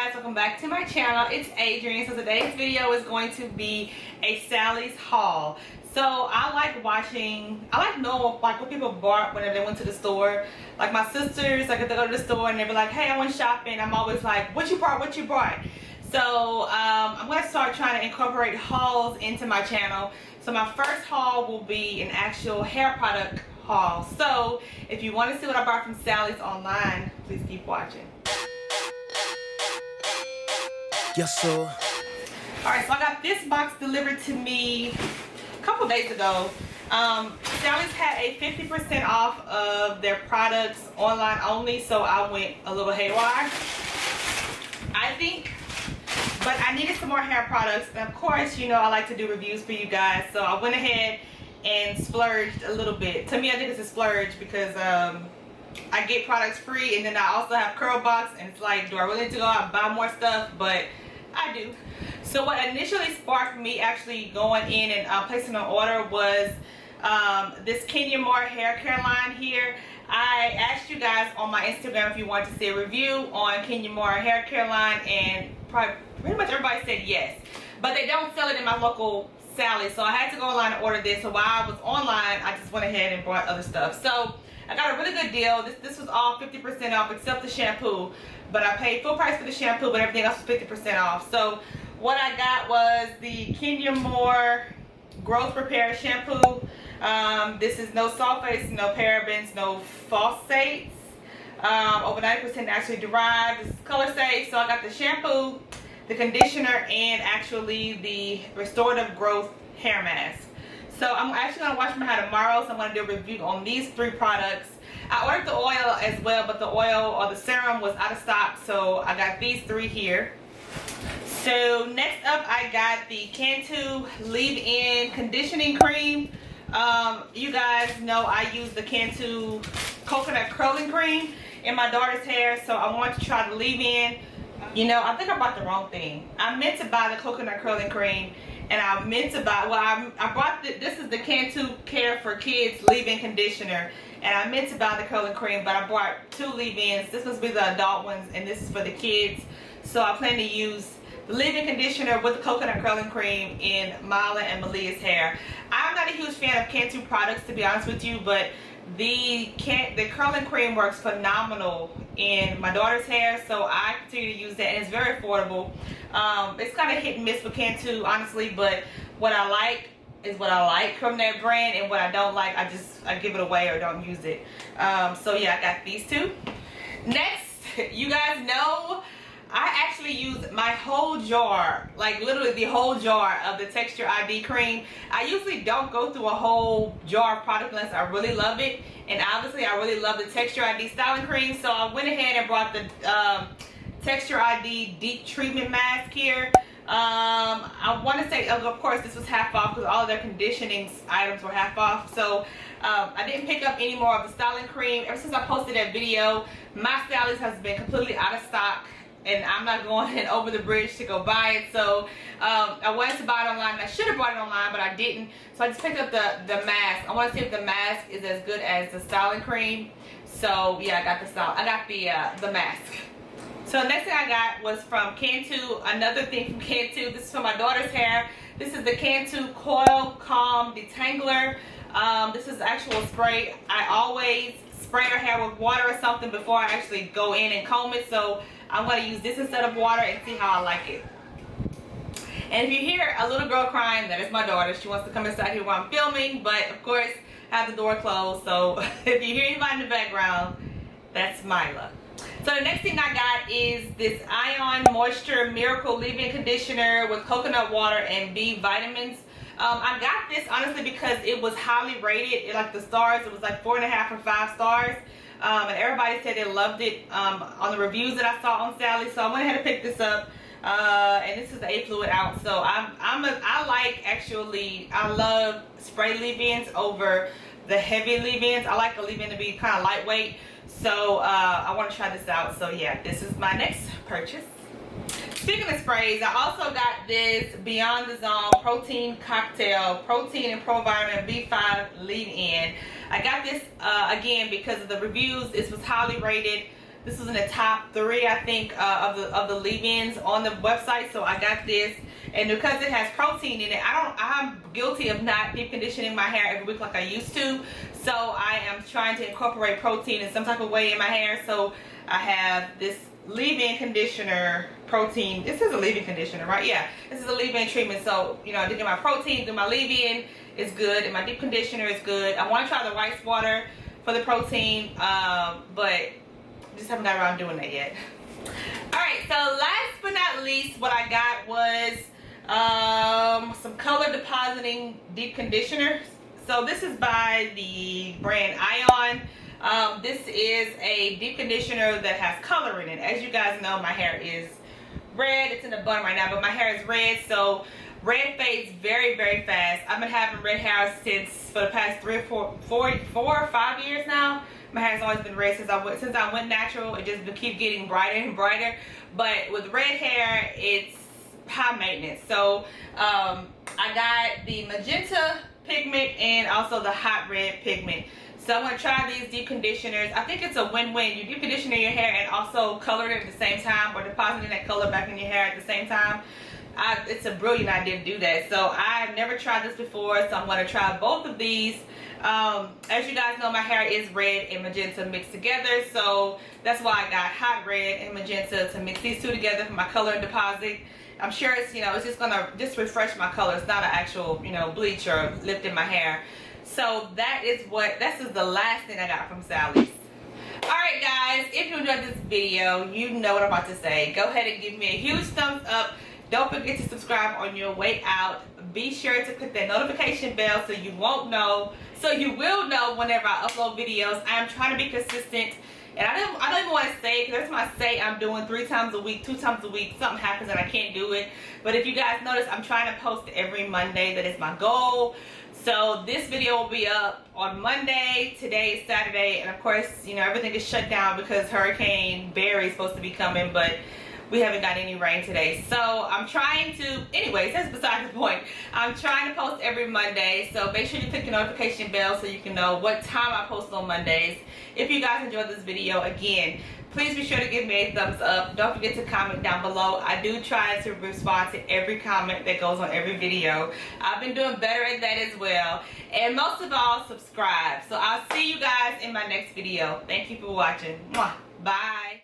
guys, welcome back to my channel. It's Adrianne. So today's video is going to be a Sally's haul. So I like knowing what people bought whenever they went to the store. Like my sisters, like if they go to the store and they be like, hey, I went shopping, I'm always like, what you brought? So I'm going to start trying to incorporate hauls into my channel. So my first haul will be an actual hair product haul. So if you want to see what I bought from Sally's online, please keep watching. Yes, sir. Alright, so I got this box delivered to me a couple days ago. Sally's had a 50% off of their products online only, so I went a little haywire, I think. But I needed some more hair products, and of course, you know, I like to do reviews for you guys, so I went ahead and splurged a little bit. To me, I think it's a splurge because I get products free, and then I also have Curl Box, and it's like, do I really need to go out and buy more stuff? But I do. So what initially sparked me actually going in and placing an order was this Kenya Moore hair care line here. I asked you guys on my Instagram if you wanted to see a review on Kenya Moore hair care line, and pretty much everybody said yes. But they don't sell it in my local Sally's, so I had to go online and order this. So while I was online, I just went ahead and bought other stuff. So I got a really good deal. This was all 50% off except the shampoo. But I paid full price for the shampoo, but everything else was 50% off. So what I got was the Kenya Moore Growth Repair Shampoo. This is no sulfates, no parabens, no phosphates. Over 90% actually derived. This is color safe. So I got the shampoo, the conditioner, and actually the restorative growth hair mask. So I'm actually going to wash my hair tomorrow, so I'm going to do a review on these three products. I ordered the oil as well, but the oil or the serum was out of stock, so I got these three here. So next up, I got the Cantu Leave-In Conditioning Cream. You guys know I use the Cantu Coconut Curling Cream in my daughter's hair, so I wanted to try the leave-in. You know, I think I bought the wrong thing. I meant to buy the Coconut Curling Cream, and I meant to buy, I bought this is the Cantu Care for Kids Leave-In Conditioner, and I meant to buy the curling cream, but I bought two leave-ins. This must be the adult ones, and this is for the kids. So I plan to use the leave-in conditioner with the coconut curling cream in Mala and Malia's hair. I'm not a huge fan of Cantu products, to be honest with you, but the curling cream works phenomenal in my daughter's hair, so I continue to use that, and it's very affordable. It's kind of hit and miss with Cantu, honestly, but what I like is what I like from that brand, and what I don't like, I give it away or don't use it. So yeah, I got these two. Next, you guys know I actually use my whole jar, like literally the whole jar of the Texture ID cream. I usually don't go through a whole jar of product unless I really love it, and obviously I really love the Texture ID styling cream, so I went ahead and brought the Texture ID Deep Treatment Mask here. I want to say, of course, this was half off because all of their conditioning items were half off. So I didn't pick up any more of the styling cream. Ever since I posted that video, my Sally's has been completely out of stock, and I'm not going over the bridge to go buy it. So I wanted to buy it online, and I should have bought it online, but I didn't. So I just picked up the mask. I want to see if the mask is as good as the styling cream. So yeah, I got the mask. So the next thing I got was from Cantu, another thing from Cantu. This is for my daughter's hair. This is the Cantu Coil Calm Detangler. This is actual spray. I always spray her hair with water or something before I actually go in and comb it. So I'm going to use this instead of water and see how I like it. And if you hear a little girl crying, that is my daughter. She wants to come inside here while I'm filming, but of course I have the door closed. So if you hear anybody in the background, that's Mila. So the next thing I got is this Ion Moisture Miracle Leave-In Conditioner with coconut water and B vitamins. I got this honestly because it was highly rated. Like the stars, it was like 4.5 or 5 stars. And everybody said they loved it on the reviews that I saw on Sally. So I went ahead and picked this up. And this is the 8 fluid ounce. So I love spray leave-ins over the heavy leave-ins. I like the leave-in to be kind of lightweight. So I want to try this out. So yeah, this is my next purchase. Speaking of sprays, I also got this Beyond the Zone Protein Cocktail Protein and Provitamin B5 Leave-In. I got this again because of the reviews. This was highly rated. This was in the top 3, I think, of the leave-ins on the website. So I got this, and because it has protein in it, I'm guilty of not deep conditioning my hair every week like I used to. So I am trying to incorporate protein in some type of way in my hair. So I have this leave-in conditioner protein. This is a leave-in conditioner, right? Yeah, this is a leave-in treatment. So, you know, I did get my protein through my leave-in is good, and my deep conditioner is good. I want to try the rice water for the protein, but just haven't got around doing that yet. Alright, so last but not least, what I got was some color depositing deep conditioners. So this is by the brand Ion. This is a deep conditioner that has color in it. As you guys know, my hair is red. It's in a bun right now, but my hair is red, so red fades very, very fast. I've been having red hair for the past 3 or 4 or 5 years now. My hair has always been red since I went natural. It just keeps getting brighter and brighter. But with red hair, it's high maintenance. So I got the magenta pigment and also the hot red pigment. So I'm going to try these deep conditioners. I think it's a win-win. You deep conditioner your hair and also color it at the same time, or depositing that color back in your hair at the same time. It's a brilliant idea to do that. So I've never tried this before, so I'm going to try both of these. As you guys know, my hair is red and magenta mixed together, so that's why I got hot red and magenta to mix these two together for my color and deposit. I'm sure it's, you know, it's just gonna refresh my color. It's not an actual, you know, bleach or lift in my hair. So this is the last thing I got from Sally's. Alright guys, if you enjoyed this video, you know what I'm about to say. Go ahead and give me a huge thumbs up. Don't forget to subscribe on your way out. Be sure to click that notification bell so you will know whenever I upload videos. I am trying to be consistent, and I don't even want to say, because every time I say I'm doing 3 times a week, 2 times a week, something happens and I can't do it. But if you guys notice, I'm trying to post every Monday. That is my goal. So this video will be up on Monday. Today is Saturday, and of course, you know, everything is shut down because Hurricane Barry is supposed to be coming, but we haven't got any rain today. So I'm trying to, anyways, that's beside the point. I'm trying to post every Monday, so make sure you click the notification bell so you can know what time I post on Mondays. If you guys enjoyed this video, again, please be sure to give me a thumbs up. Don't forget to comment down below. I do try to respond to every comment that goes on every video. I've been doing better at that as well. And most of all, subscribe. So I'll see you guys in my next video. Thank you for watching. Mwah. Bye.